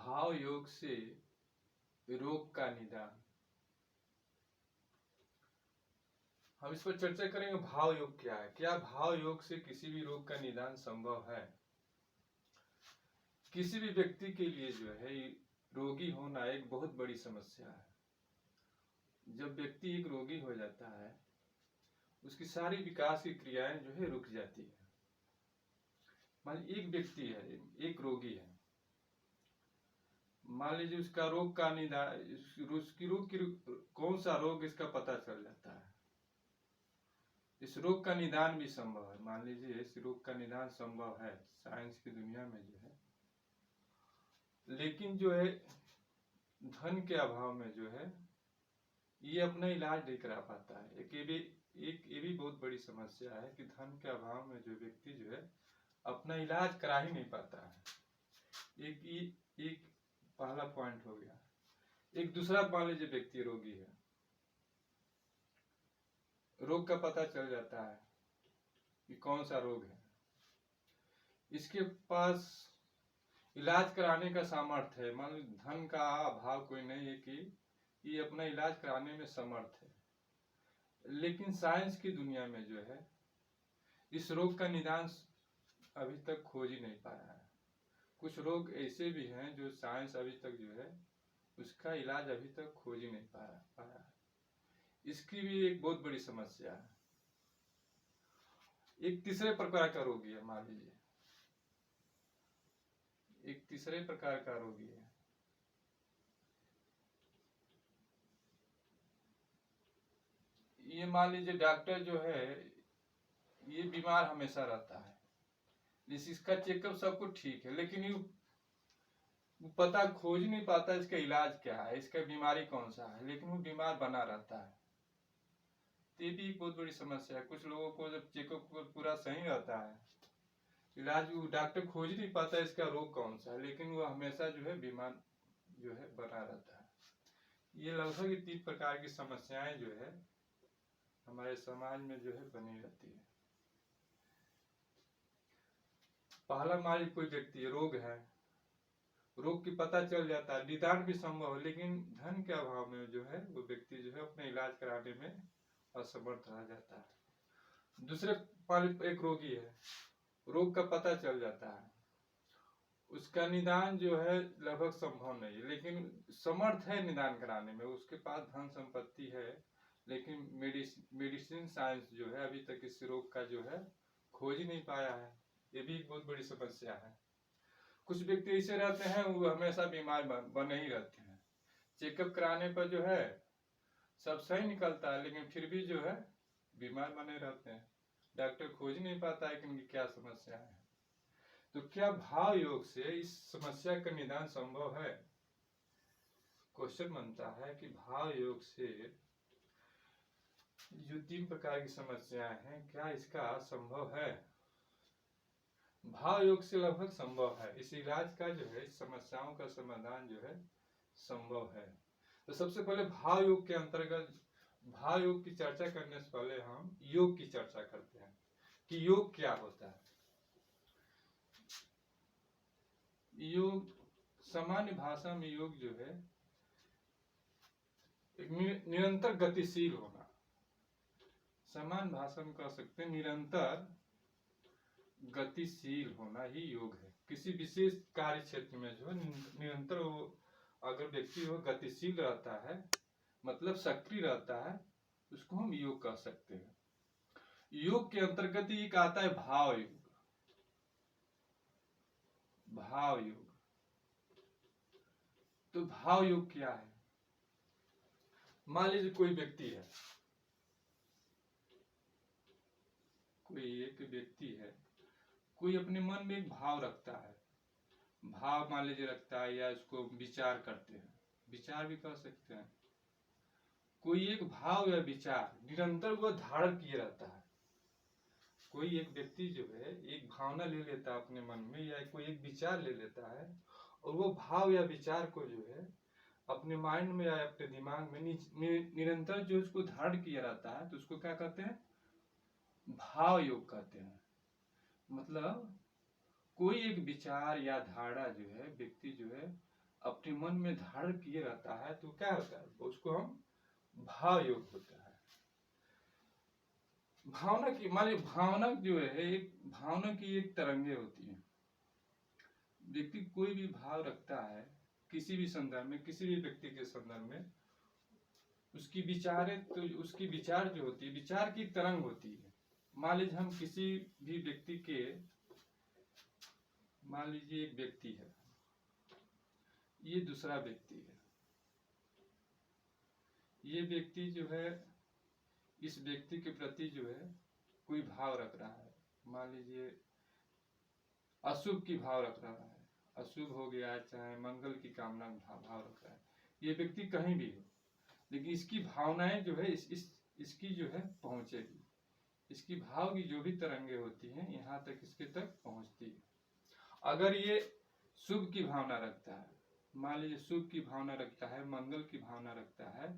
भाव योग से रोग का निदान। हम इस पर चर्चा करेंगे भाव योग क्या है। क्या भाव योग से किसी भी रोग का निदान संभव है? किसी भी व्यक्ति के लिए जो है रोगी होना एक बहुत बड़ी समस्या है। जब व्यक्ति एक रोगी हो जाता है उसकी सारी विकास की क्रियाएं जो है रुक जाती है। मान लीजिए एक व्यक्ति है, एक रोगी है, मान लीजिए उसका रोग का निदान, उसकी रोग की कौन सा रोग इसका पता चल जाता है। इस रोग का निदान भी संभव है। मान लीजिए इस रोग का निदान संभव है साइंस की दुनिया में जो है, लेकिन जो है धन के अभाव में जो है ये अपना इलाज नहीं करा पाता है। एक ये भी बहुत बड़ी समस्या है कि धन के अभाव में जो व्यक्ति जो है अपना इलाज करा ही नहीं पाता है। एक पहला पॉइंट हो गया। एक दूसरा, मान लीजिए व्यक्ति रोगी है, रोग का पता चल जाता है कि कौन सा रोग है, इसके पास इलाज कराने का सामर्थ्य है। मान लीजिए धन का अभाव कोई नहीं है कि ये अपना इलाज कराने में समर्थ है, लेकिन साइंस की दुनिया में जो है इस रोग का निदान अभी तक खोज ही नहीं पाया है। कुछ रोग ऐसे भी हैं जो साइंस अभी तक जो है उसका इलाज अभी तक खोज ही नहीं पाया है। इसकी भी एक बहुत बड़ी समस्या है। एक तीसरे प्रकार का रोगी है, मान लीजिए एक तीसरे प्रकार का रोगी है, ये मान लीजिए डॉक्टर जो है ये बीमार हमेशा रहता है, इसका चेकअप सब कुछ ठीक है, लेकिन ये पता खोज नहीं पाता इसका इलाज क्या है, इसका बीमारी कौन सा है, लेकिन वो बीमार बना रहता है। तो ये भी एक बहुत बड़ी समस्या है। कुछ लोगों को जब चेकअप पूरा सही रहता है, इलाज डॉक्टर खोज नहीं पाता इसका रोग कौन सा है, लेकिन वो हमेशा जो है बीमार जो है बना रहता है। ये लगभग 3 प्रकार की समस्याएं जो है हमारे समाज में जो है बनी रहती है। पहला, मान लीजिए कोई व्यक्ति रोग है, रोग की पता चल जाता है, निदान भी संभव है, लेकिन धन के अभाव में जो है वो व्यक्ति जो है अपना इलाज कराने में असमर्थ रह जाता है। दूसरे, एक रोगी है, रोग का पता चल जाता है, उसका निदान जो है लगभग संभव नहीं है, लेकिन समर्थ है निदान कराने में, उसके पास धन संपत्ति है, लेकिन मेडिसिन साइंस जो है अभी तक इस रोग का जो है खोज ही नहीं पाया है। ये भी एक बहुत बड़ी समस्या है। कुछ व्यक्ति ऐसे रहते हैं वो हमेशा बीमार बने ही रहते हैं, चेकअप कराने पर जो है सब सही निकलता है, लेकिन फिर भी जो है बीमार बने रहते हैं। डॉक्टर खोज नहीं पाता है कि इनकी क्या समस्या है। तो क्या भाव योग से इस समस्या का निदान संभव है? क्वेश्चन बनता है कि भाव योग से जो 3 प्रकार की समस्याएं हैं क्या इसका संभव है? भाव योग से लगभग संभव है। इस इलाज का जो है इस समस्याओं का समाधान जो है संभव है। तो सबसे पहले भाव योग के अंतर्गत, भाव योग की चर्चा करने से पहले हम योग की चर्चा करते हैं कि योग क्या होता है। योग, सामान्य भाषा में योग जो है एक निरंतर गतिशील होना, सामान्य भाषा में कह सकते हैं निरंतर गतिशील होना ही योग है। किसी विशेष कार्य क्षेत्र में जो है निरंतर वो अगर व्यक्ति वो गतिशील रहता है, मतलब सक्रिय रहता है, उसको हम योग कह सकते हैं। योग के अंतर्गत एक आता है भाव योग। भाव योग, तो भाव योग क्या है? मान लीजिए कोई व्यक्ति है, कोई एक व्यक्ति है, कोई अपने मन में एक भाव रखता है, भाव मान लीजिए रखता है, या इसको विचार करते हैं, विचार भी कह सकते हैं। कोई एक भाव या विचार निरंतर वह धारण किए रहता है। कोई एक व्यक्ति जो है एक भावना ले लेता है अपने मन में, या कोई एक विचार ले लेता है, और वो भाव या विचार को जो है अपने माइंड में या अपने दिमाग में निरंतर जो उसको धारण किया रहता है, तो उसको क्या कहते हैं? भाव योग कहते हैं। मतलब कोई एक विचार या धारणा जो है व्यक्ति जो है अपने मन में धारण किए रहता है तो क्या होता है, उसको हम भाव योग होता है। भावना की मान लीजिए भावना जो है भावना की एक तरंगे होती है। व्यक्ति कोई भी भाव रखता है किसी भी संदर्भ में, किसी भी व्यक्ति के संदर्भ में, उसकी विचार जो होती है, विचार की तरंग होती है। मान लीजिए हम किसी भी व्यक्ति के, मान लीजिए एक व्यक्ति है, ये दूसरा व्यक्ति है, ये व्यक्ति जो है इस व्यक्ति के प्रति जो है कोई भाव रख रहा है, मान लीजिए अशुभ की भाव रख रहा है, अशुभ हो गया, चाहे मंगल की कामना भाव रख रहा है, ये व्यक्ति कहीं भी हो, लेकिन इसकी भावनाएं जो है इसकी जो है पहुंचेगी, इसकी भाव की जो भी तरंगे होती हैं यहाँ तक इसके तक पहुंचती है। अगर ये शुभ की भावना रखता है, मान लीजिए शुभ की भावना रखता है, मंगल की भावना रखता है,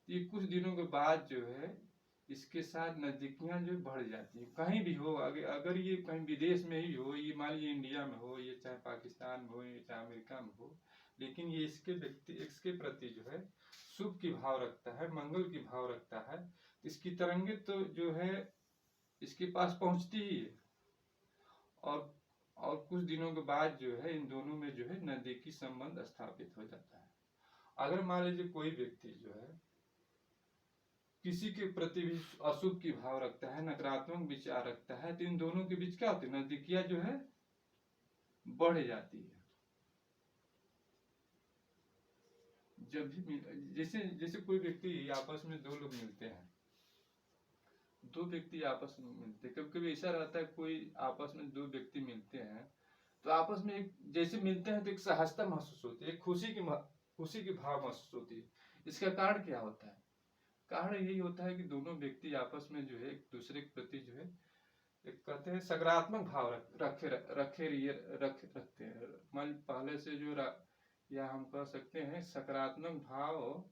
तो ये कुछ दिनों के बाद जो है इसके साथ नजदीकियां जो बढ़ जाती है। कहीं भी हो, अगर ये कहीं विदेश में ही हो, ये मान लीजिए इंडिया में हो, ये चाहे पाकिस्तान में हो, ये चाहे अमेरिका में हो, लेकिन ये इसके प्रति जो है शुभ की भाव रखता है, मंगल की भाव रखता है, तो इसकी तरंगे तो जो है इसके पास पहुंचती ही है, और कुछ दिनों के बाद जो है इन दोनों में जो है नजदीकी संबंध स्थापित हो जाता है। अगर मान लीजिए कोई व्यक्ति जो है किसी के प्रति भी अशुभ की भाव रखता है, नकारात्मक विचार रखता है, तो इन दोनों के बीच क्या होती है, नजदीकियां जो है बढ़ जाती है। जब भी जैसे कोई व्यक्ति आपस में दो लोग मिलते हैं, दो व्यक्ति आपस में मिलते हैं, कभी कभी ऐसा रहता है कोई आपस में दो व्यक्ति मिलते हैं तो आपस में एक जैसे मिलते हैं तो एक सहजता महसूस होती है, एक खुशी की भाव महसूस होती है। इसका कारण क्या होता है, कारण यही होता है कि दोनों व्यक्ति आपस में जो है एक दूसरे के प्रति जो है एक कहते हैं सकारात्मक भाव रखते हैं। मान पहले से जो या हम कह सकते हैं सकारात्मक भाव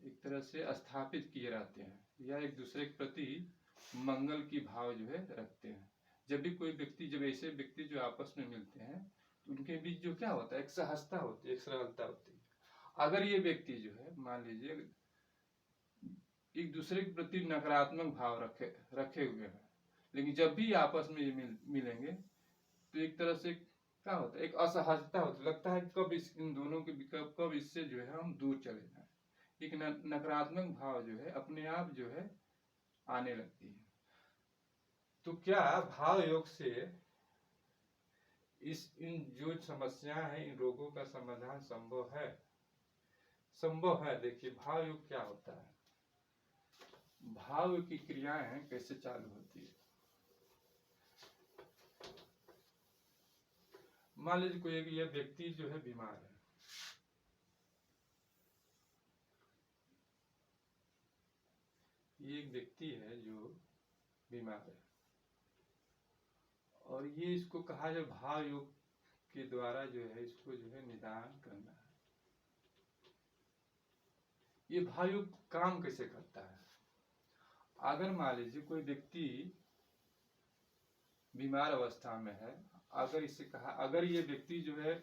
एक तरह से स्थापित किए रहते हैं, या एक दूसरे के प्रति मंगल की भाव जो है रखते हैं। जब भी कोई व्यक्ति, जब ऐसे व्यक्ति जो आपस में मिलते हैं तो उनके बीच जो क्या होता है, एक सहजता होती है, एक सरलता होती है। अगर ये व्यक्ति जो है मान लीजिए एक दूसरे के प्रति नकारात्मक भाव रखे हुए हैं, लेकिन जब भी आपस में ये मिलेंगे तो एक तरह से क्या होता है, एक असहजता होती, लगता है कब इन दोनों के कब इससे जो है हम दूर चले जाए, एक नकारात्मक भाव जो है अपने आप जो है आने लगती है। तो क्या भाव योग से इन जो समस्याएं हैं, इन रोगों का समाधान संभव है? संभव है। देखिए भाव योग क्या होता है, भाव की क्रियाएं कैसे चालू होती है। मान लीजिए कोई ये व्यक्ति जो है बीमार है, ये एक व्यक्ति है जो बीमार है, और ये इसको कहा जाए भाव योग के द्वारा जो है इसको जो है निदान करना है। ये भाव योग काम कैसे करता है, अगर मान लीजिए कोई व्यक्ति बीमार अवस्था में है, अगर इसे कहा, अगर ये व्यक्ति जो है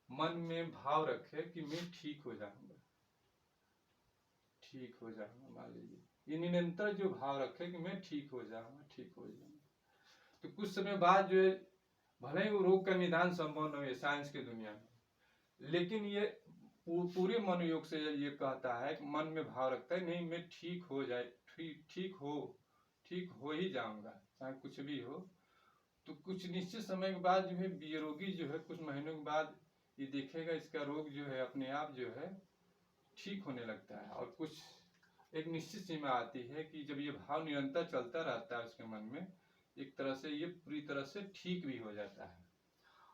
मन में भाव रखे कि मैं ठीक हो जाऊंगा, ठीक हो जाऊंगा, मान लीजिए ये निरंतर जो भाव रखे कि मैं ठीक हो जाऊंगा, ठीक हो जाऊंगा, तो कुछ समय बाद जो है भले ही वो रोग का निदान संभव न हो साइंस की दुनिया में, लेकिन ये पूरे मनोयोग से ये कहता है कि मन में भाव रखता है नहीं मैं ठीक हो जाए, ठीक हो ही जाऊंगा चाहे कुछ भी हो। तो कुछ निश्चित समय के बाद जो है ये रोगी जो है कुछ महीनों के बाद ये देखेगा इसका रोग जो है अपने आप जो है ठीक होने लगता है, और कुछ एक निश्चित सीमा आती है कि जब ये भाव निरंतर चलता रहता है उसके मन में, एक तरह से ये पूरी तरह से ठीक भी हो जाता है।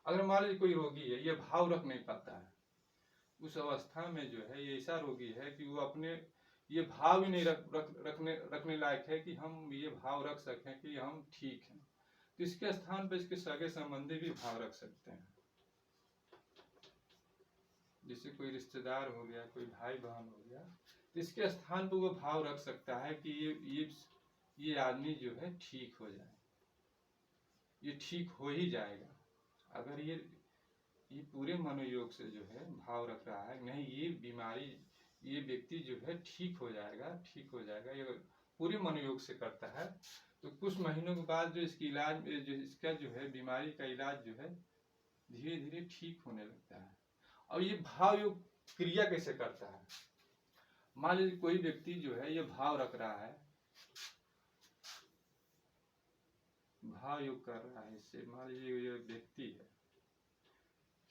अगर मान लीजिए कोई रोगी है, ये भाव रख नहीं पाता है, उस अवस्था में जो है ये ऐसा रोगी है कि वो अपने ये भाव ही नहीं रखने लायक है कि हम ये भाव रख सकें कि हम ठीक हैं, तो इसके स्थान पर इसके सगे संबंधी भी भाव रख सकते हैं। जैसे कोई रिश्तेदार हो गया, कोई भाई बहन हो गया, तो इसके स्थान पर वो भाव रख सकता है कि ये आदमी जो है ठीक हो जाए, ये ठीक हो ही जाएगा। अगर ये ये पूरे मनोयोग से जो है भाव रख रहा है, नहीं ये बीमारी, ये व्यक्ति जो है ठीक हो जाएगा, ठीक हो जाएगा, ये पूरे मनोयोग से करता है, तो कुछ महीनों के बाद जो इसकी इलाज, जो इसका जो है बीमारी का इलाज जो है धीरे धीरे ठीक होने लगता है। और ये भाव योग क्रिया कैसे करता है? मान लीजिए कोई व्यक्ति जो है ये भाव रख रहा है, भाव योग कर रहा है, इससे मान लीजिए ये व्यक्ति है,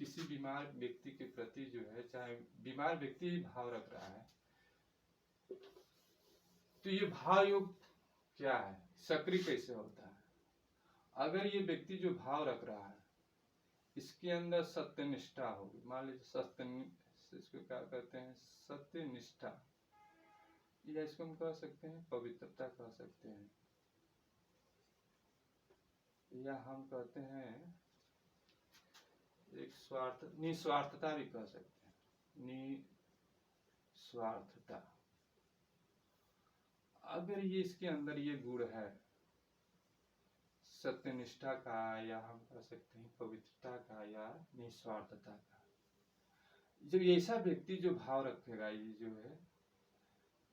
किसी बीमार व्यक्ति के प्रति जो है, चाहे बीमार व्यक्ति ही भाव रख रहा है, तो ये भाव योग क्या है, सक्रिय कैसे होता है? अगर ये व्यक्ति जो भाव रख रहा है इसके अंदर सत्यनिष्ठा होगी, मान लीजिए इसको क्या कहते हैं, सत्यनिष्ठा, या इसको हम कह सकते हैं पवित्रता कह सकते हैं, या हम कहते हैं एक निस्वार्थता भी कह सकते हैं, निस्वार्थता। अगर ये इसके अंदर ये गुण है सत्यनिष्ठा का, या हम कह सकते हैं पवित्रता का, या निस्वार्थता का, जब ऐसा व्यक्ति जो भाव रखेगा ये जो है,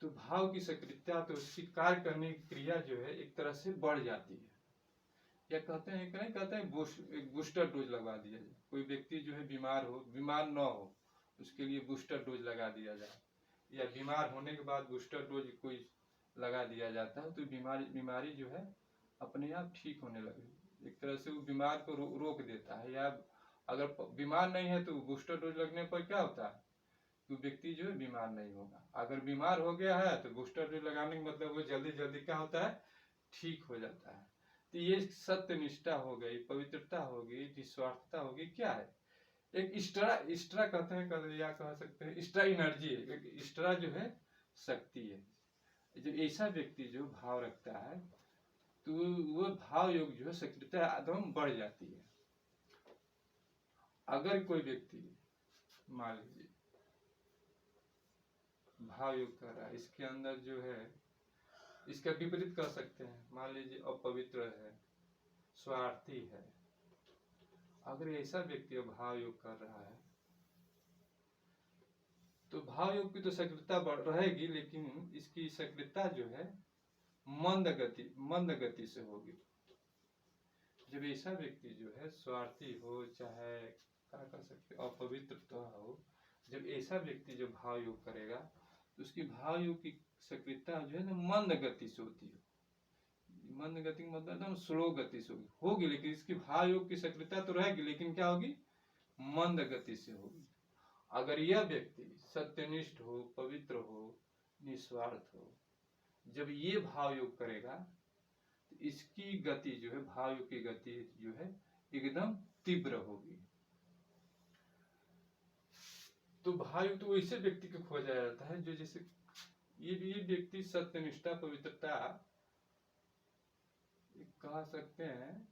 तो भाव की सक्रियता, तो उसकी कार्य करने की क्रिया जो है एक तरह से बढ़ जाती है। या कहते हैं, नहीं कहते हैं एक बूस्टर डोज लगा दिया जाए, कोई व्यक्ति जो है बीमार हो, बीमार न हो उसके लिए बूस्टर डोज लगा दिया जाए, या बीमार होने के बाद बूस्टर डोज कोई लगा दिया जाता है, तो बीमारी जो है अपने आप ठीक होने लगे, एक तरह से वो बीमार को रोक देता है। या अगर बीमार नहीं है तो बूस्टर डोज लगने पर क्या होता है, तो व्यक्ति जो है बीमार नहीं होगा। अगर बीमार हो गया है तो बूस्टर डोज लगाने का मतलब वो जल्दी जल्दी क्या होता है, ठीक हो जाता है। तो ये सत्यनिष्ठा हो गई, पवित्रता होगी, निस्वार्थता होगी, क्या है, एक एक्स्ट्रा कहते हैं, या कह सकते हैं एक्स्ट्रा एनर्जी है, एक एक्स्ट्रा जो है शक्ति है। जब ऐसा व्यक्ति जो भाव रखता है तो वो भाव योग जो है सक्रियता एकदम बढ़ जाती है। अगर कोई व्यक्ति मान लीजिए भाव योग कर रहा है, इसके अंदर जो है इसका विपरीत कर सकते हैं, मान लीजिए अपवित्र है, स्वार्थी है, अगर ऐसा व्यक्ति भाव योग कर रहा है तो भाव योग की तो सक्रियता बढ़ रहेगी, लेकिन इसकी सक्रियता जो है मंद गति से होगी। जब ऐसा व्यक्ति जो है स्वार्थी हो, चाहे क्या कर सकते अपवित्रता हो, जब ऐसा व्यक्ति जो भाव योग करेगा तो उसकी भाव योग की सक्रियता जो है ना मंद गति से होती है। मंद गति मतलब एकदम स्लो गति से होगी, लेकिन इसकी भाव योग की सक्रियता तो रहेगी, लेकिन क्या होगी, मंद गति से होगी। अगर यह व्यक्ति सत्यनिष्ठ हो, पवित्र हो, निस्वार्थ हो, जब ये भाव योग करेगा तो इसकी गति जो है, भाव योग की गति जो है एकदम तीव्र होगी। तो भाव योग तो वैसे व्यक्ति को खोजा जाता है जो जैसे ये व्यक्ति सत्यनिष्ठा, पवित्रता कह सकते हैं,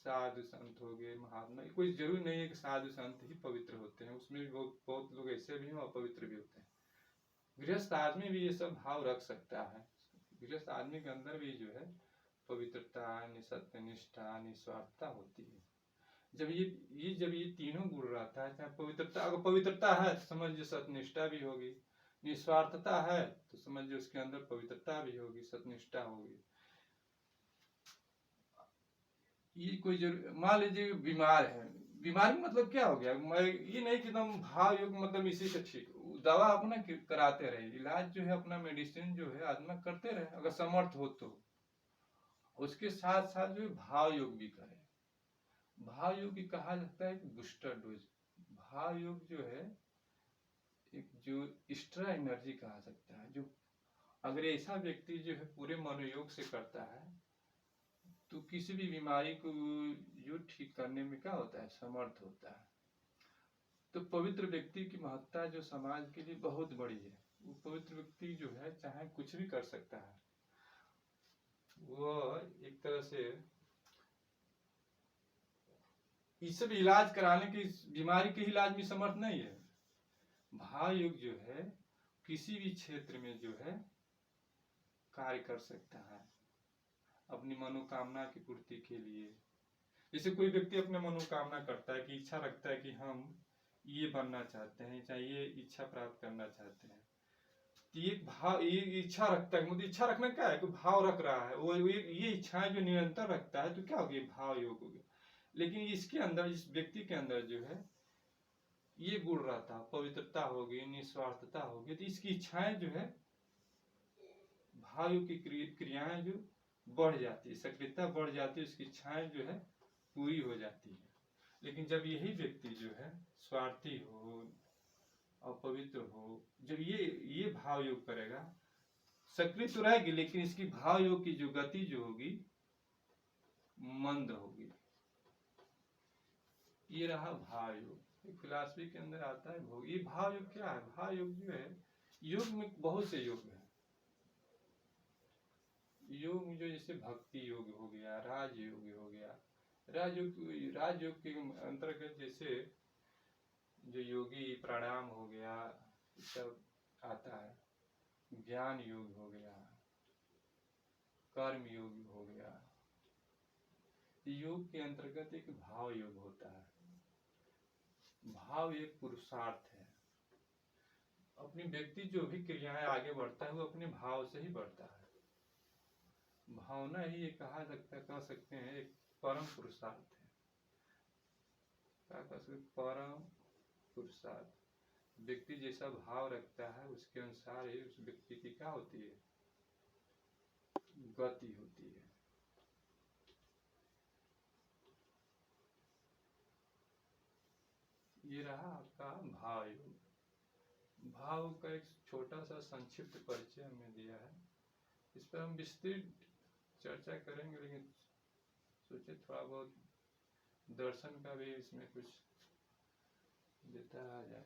साधु संत हो गए, महात्मा, कोई जरूरी नहीं है कि साधु संत ही पवित्र होते हैं, उसमें भी बहुत लोग ऐसे भी हैं अपवित्र भी होते हैं। गृहस्थ आदमी भी ये सब भाव रख सकता है, गृहस्थ आदमी के अंदर भी जो है पवित्रता, सत्यनिष्ठा, निस्वार्थता होती है। जब ये तीनों गुण रहता है, चाहे पवित्रता, अगर पवित्रता है तो समझिए सत्यनिष्ठा भी होगी, निस्वार्थता है तो समझिए उसके अंदर पवित्रता भी होगी, सत्यनिष्ठा होगी। ये कोई जरूर, मान लीजिए बीमार है, बीमारी मतलब क्या हो गया, ये नहीं कि एकदम भाव योग मतलब इसी से ठीक, दवा अपना कराते रहे, इलाज जो है अपना मेडिसिन जो है आदमी करते रहे, अगर समर्थ हो तो उसके साथ साथ जो भाव योग भी करे। भाव योग की कहा जाता है बूस्टर डोज। भाव योग जो है एक जो एक्स्ट्रा एनर्जी कहा सकता है, जो अगर ऐसा व्यक्ति जो है पूरे मनोयोग से करता है तो किसी भी बीमारी को जो ठीक करने में क्या होता है, समर्थ होता है। तो पवित्र व्यक्ति की महत्ता जो समाज के लिए बहुत बड़ी है। वो पवित्र व्यक्ति जो है चाहे कुछ भी कर सकता है, वो एक तरह से इस सब इलाज कराने की, बीमारी के इलाज में समर्थ नहीं है। भाव योग जो है किसी भी क्षेत्र में जो है कार्य कर सकता है अपनी मनोकामना की पूर्ति के लिए। जैसे कोई व्यक्ति अपने मनोकामना करता है कि इच्छा रखता है कि हम ये बनना चाहते हैं, चाहे ये इच्छा प्राप्त करना चाहते हैं, तो ये भाव, ये इच्छा रखता है, मतलब इच्छा रखना क्या है, कोई भाव रख रहा है, वो ये इच्छाएं जो निरंतर रखता है तो क्या होगी, भाव योग होगी। लेकिन इसके अंदर, इस व्यक्ति के अंदर जो है ये गुण रहता, पवित्रता होगी, निस्वार्थता होगी, तो इसकी इच्छाएं जो है, भाव योग की क्रियाएं जो बढ़ जाती है, सक्रियता बढ़ जाती है, उसकी इच्छाएं जो है पूरी हो जाती है। लेकिन जब यही व्यक्ति जो है स्वार्थी हो, अपवित्र हो, जब ये भाव योग करेगा, सक्रिय तो रहेगी लेकिन इसकी भाव योग की जो गति जो होगी मंद होगी। ये रहा भाव योग, फिलॉसफी के अंदर आता है भोग। ये भाव योग क्या है, भाव योग जो है, योग में बहुत से योग है। योग में जो जैसे भक्ति योग हो गया, राजयोग हो गया, राजयोग के अंतर्गत जैसे जो योगी प्राणायाम हो गया, सब आता है, ज्ञान योग हो गया, कर्म योग हो गया। योग के अंतर्गत एक भाव योग होता है। भाव एक पुरुषार्थ है। अपनी व्यक्ति जो भी क्रियाएं आगे बढ़ता है वो अपने भाव से ही बढ़ता है। भावना ही ये कह सकते हैं एक परम पुरुषार्थ है। क्या कह सकते, परम पुरुषार्थ। व्यक्ति जैसा भाव रखता है उसके अनुसार ही उस व्यक्ति की क्या होती है, गति होती है। ये रहा आपका भाव योग। भाव का एक छोटा सा संक्षिप्त परिचय हमने दिया है, इस पर हम विस्तृत चर्चा करेंगे, लेकिन सोचे थोड़ा बहुत दर्शन का भी इसमें कुछ देता आ जाए।